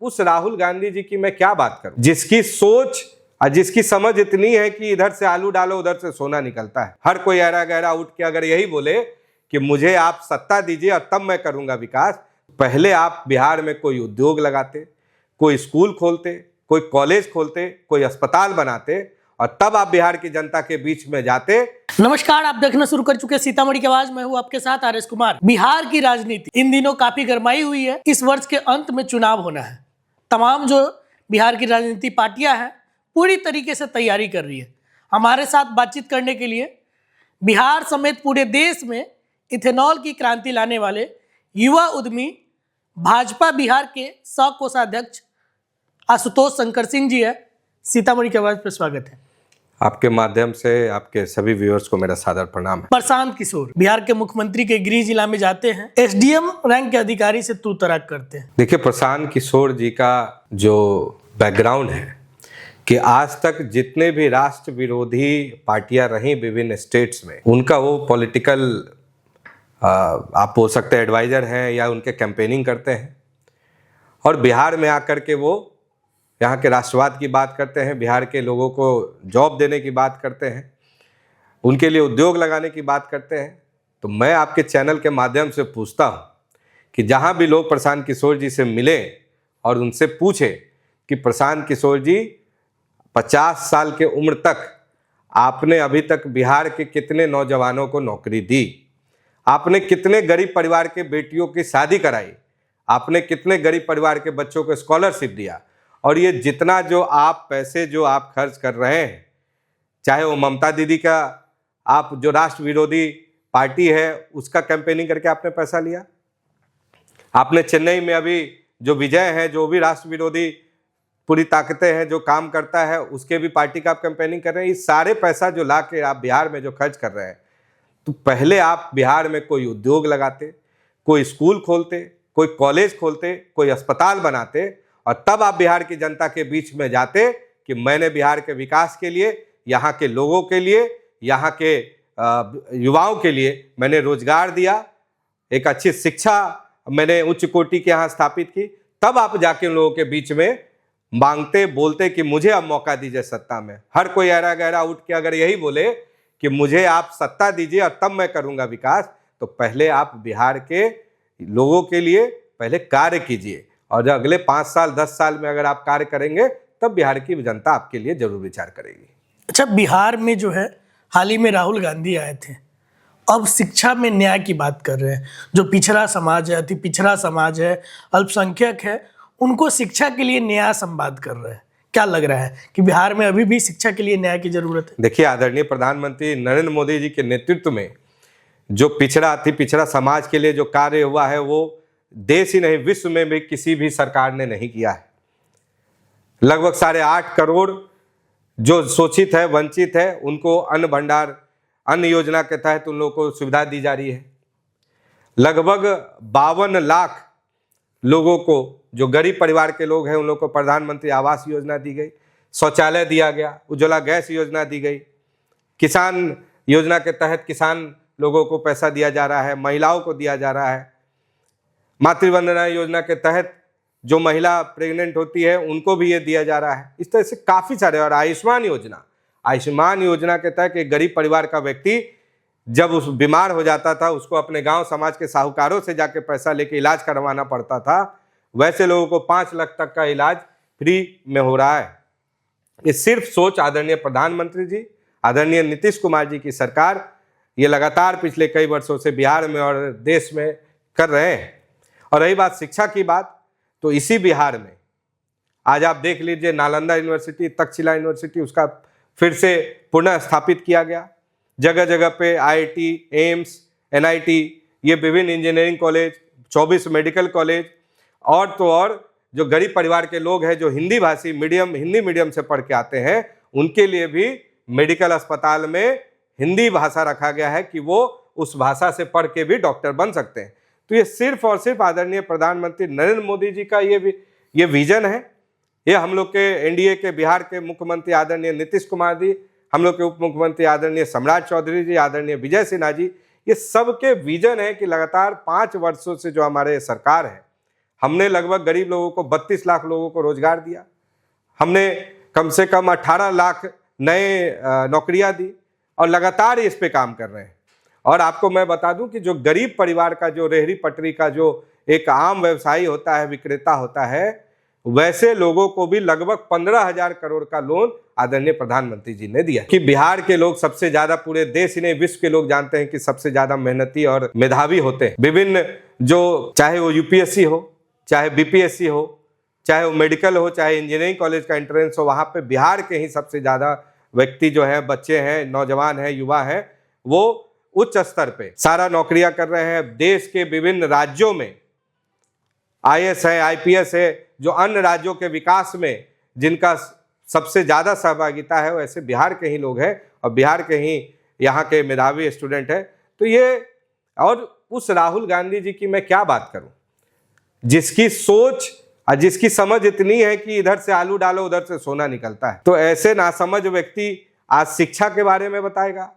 उस राहुल गांधी जी की मैं क्या बात करूं, जिसकी सोच और जिसकी समझ इतनी है कि इधर से आलू डालो उधर से सोना निकलता है। हर कोई ऐरा गहरा उठ के अगर यही बोले कि मुझे आप सत्ता दीजिए और तब मैं करूंगा विकास, पहले आप बिहार में कोई उद्योग लगाते, कोई स्कूल खोलते, कोई कॉलेज खोलते, कोई अस्पताल बनाते और तब आप बिहार की जनता के बीच में जाते। नमस्कार, आप देखना शुरू कर चुके हैं सीतामढ़ी की आवाज। मैं हूं आपके साथ आर एस कुमार। बिहार की राजनीति इन दिनों काफी गरमाई हुई है। इस वर्ष के अंत में चुनाव होना है। तमाम जो बिहार की राजनीति पार्टियां हैं पूरी तरीके से तैयारी कर रही है। हमारे साथ बातचीत करने के लिए बिहार समेत पूरे देश में इथेनॉल की क्रांति लाने वाले युवा उद्यमी भाजपा बिहार के सह कोषाध्यक्ष आशुतोष शंकर सिंह जी है। सीतामढ़ी की आवाज पर स्वागत है। आपके माध्यम से आपके सभी व्यूअर्स को मेरा सादर प्रणाम है। प्रशांत किशोर बिहार के मुख्यमंत्री के गृह जिला में जाते हैं, एसडीएम रैंक के अधिकारी से तू तराक करते हैं। देखिए, प्रशांत किशोर जी का जो बैकग्राउंड है कि आज तक जितने भी राष्ट्र विरोधी पार्टियां रही विभिन्न स्टेट्स में, उनका वो पॉलिटिकल आप बोल सकते हैं एडवाइजर हैं या उनके कैंपेनिंग करते हैं, और बिहार में आकर के वो यहाँ के राष्ट्रवाद की बात करते हैं, बिहार के लोगों को जॉब देने की बात करते हैं, उनके लिए उद्योग लगाने की बात करते हैं। तो मैं आपके चैनल के माध्यम से पूछता हूँ कि जहाँ भी लोग प्रशांत किशोर जी से मिले और उनसे पूछे कि प्रशांत किशोर जी 50 साल के उम्र तक आपने अभी तक बिहार के कितने नौजवानों को नौकरी दी, आपने कितने गरीब परिवार के बेटियों की शादी कराई, आपने कितने गरीब परिवार के बच्चों को स्कॉलरशिप दिया, और ये जितना जो आप पैसे जो आप खर्च कर रहे हैं, चाहे वो ममता दीदी का आप जो राष्ट्र विरोधी पार्टी है उसका कैंपेनिंग करके आपने पैसा लिया, आपने चेन्नई में अभी जो विजय है जो भी राष्ट्र विरोधी पूरी ताकतें हैं जो काम करता है उसके भी पार्टी का आप कैंपेनिंग कर रहे हैं। ये सारे पैसा जो ला के आप बिहार में जो खर्च कर रहे हैं, तो पहले आप बिहार में कोई उद्योग लगाते, कोई स्कूल खोलते, कोई कॉलेज खोलते, कोई अस्पताल बनाते और तब आप बिहार की जनता के बीच में जाते कि मैंने बिहार के विकास के लिए, यहाँ के लोगों के लिए, यहाँ के युवाओं के लिए मैंने रोजगार दिया, एक अच्छी शिक्षा मैंने उच्च कोटि के यहाँ स्थापित की। तब आप जाके उन लोगों के बीच में मांगते, बोलते कि मुझे अब मौका दीजिए सत्ता में। हर कोई ऐरा गहरा उठ के अगर यही बोले कि मुझे आप सत्ता दीजिए और तब मैं करूँगा विकास, तो पहले आप बिहार के लोगों के लिए पहले कार्य कीजिए, और जो अगले 5 साल 10 साल में अगर आप कार्य करेंगे तब बिहार की जनता आपके लिए जरूर विचार करेगी। अच्छा, बिहार में जो है हाल ही में राहुल गांधी आए थे, अब शिक्षा में न्याय की बात कर रहे हैं। जो पिछड़ा समाज है, अति पिछड़ा समाज है, अल्पसंख्यक है, उनको शिक्षा के लिए न्याय संवाद कर रहे हैं। क्या लग रहा है कि बिहार में अभी भी शिक्षा के लिए न्याय की जरूरत है? देखिए, आदरणीय प्रधानमंत्री नरेंद्र मोदी जी के नेतृत्व में जो पिछड़ा अति पिछड़ा समाज के लिए जो कार्य हुआ है वो देश ही नहीं विश्व में भी किसी भी सरकार ने नहीं किया है। लगभग 8.5 करोड़ जो शोषित है, वंचित है, उनको अन्न भंडार, अन्न योजना के तहत उन लोगों को सुविधा दी जा रही है। लगभग 52 लाख लोगों को जो गरीब परिवार के लोग हैं उन लोगों को प्रधानमंत्री आवास योजना दी गई, शौचालय दिया गया, उज्ज्वला गैस योजना दी गई, किसान योजना के तहत किसान लोगों को पैसा दिया जा रहा है, महिलाओं को दिया जा रहा है, मातृवंदना योजना के तहत जो महिला प्रेग्नेंट होती है उनको भी ये दिया जा रहा है। इस तरह से काफ़ी सारे, और आयुष्मान योजना के तहत एक गरीब परिवार का व्यक्ति जब उस बीमार हो जाता था उसको अपने गांव समाज के साहूकारों से जाके पैसा लेके इलाज करवाना पड़ता था, वैसे लोगों को 5 लाख तक का इलाज फ्री में हो रहा है। ये सिर्फ सोच आदरणीय प्रधानमंत्री जी, आदरणीय नीतीश कुमार जी की सरकार ये लगातार पिछले कई वर्षों से बिहार में और देश में कर रहे हैं। और रही बात शिक्षा की बात, तो इसी बिहार में आज आप देख लीजिए नालंदा यूनिवर्सिटी, तक्षशिला यूनिवर्सिटी, उसका फिर से पुनः स्थापित किया गया। जगह जगह पे IIT, एम्स, NIT, ये विभिन्न इंजीनियरिंग कॉलेज, 24 मेडिकल कॉलेज, और तो और जो गरीब परिवार के लोग हैं जो हिंदी भाषी मीडियम, हिंदी मीडियम से पढ़ के आते हैं, उनके लिए भी मेडिकल अस्पताल में हिंदी भाषा रखा गया है कि वो उस भाषा से पढ़ के भी डॉक्टर बन सकते हैं। तो ये सिर्फ और सिर्फ आदरणीय प्रधानमंत्री नरेंद्र मोदी जी का ये विजन है। ये हम लोग के एनडीए के बिहार के मुख्यमंत्री आदरणीय नीतीश कुमार जी, हम लोग के उप मुख्यमंत्री आदरणीय सम्राट चौधरी जी, आदरणीय विजय सिन्हा जी, ये सबके विजन है कि लगातार 5 वर्षों से जो हमारे सरकार है, हमने लगभग गरीब लोगों को 32 लाख लोगों को रोजगार दिया, हमने कम से कम 18 लाख नए नौकरियां दी और लगातार इस पे काम कर रहे हैं। और आपको मैं बता दूं कि जो गरीब परिवार का जो रेहड़ी पटरी का जो एक आम व्यवसायी होता है, विक्रेता होता है, वैसे लोगों को भी लगभग 15,000 करोड़ का लोन आदरणीय प्रधानमंत्री जी ने दिया। कि बिहार के लोग सबसे ज्यादा, पूरे देश ही नहीं विश्व के लोग जानते हैं कि सबसे ज्यादा मेहनती और मेधावी होते हैं। विभिन्न जो, चाहे वो यूपीएससी हो, चाहे बीपीएससी हो, चाहे वो मेडिकल हो, चाहे इंजीनियरिंग कॉलेज का एंट्रेंस हो, वहां पे बिहार के ही सबसे ज्यादा व्यक्ति जो है, बच्चे हैं, नौजवान हैं, युवा हैं, वो उच्च स्तर पे सारा नौकरियां कर रहे हैं। देश के विभिन्न राज्यों में आईएएस है, आईपीएस है, जो अन्य राज्यों के विकास में जिनका सबसे ज्यादा सहभागिता है, वैसे बिहार के ही लोग हैं और बिहार के ही यहाँ के मेधावी स्टूडेंट हैं। तो ये, और उस राहुल गांधी जी की मैं क्या बात करूं, जिसकी सोच और जिसकी समझ इतनी है कि इधर से आलू डालो उधर से सोना निकलता है। तो ऐसे नासमझ व्यक्ति आज शिक्षा के बारे में बताएगा,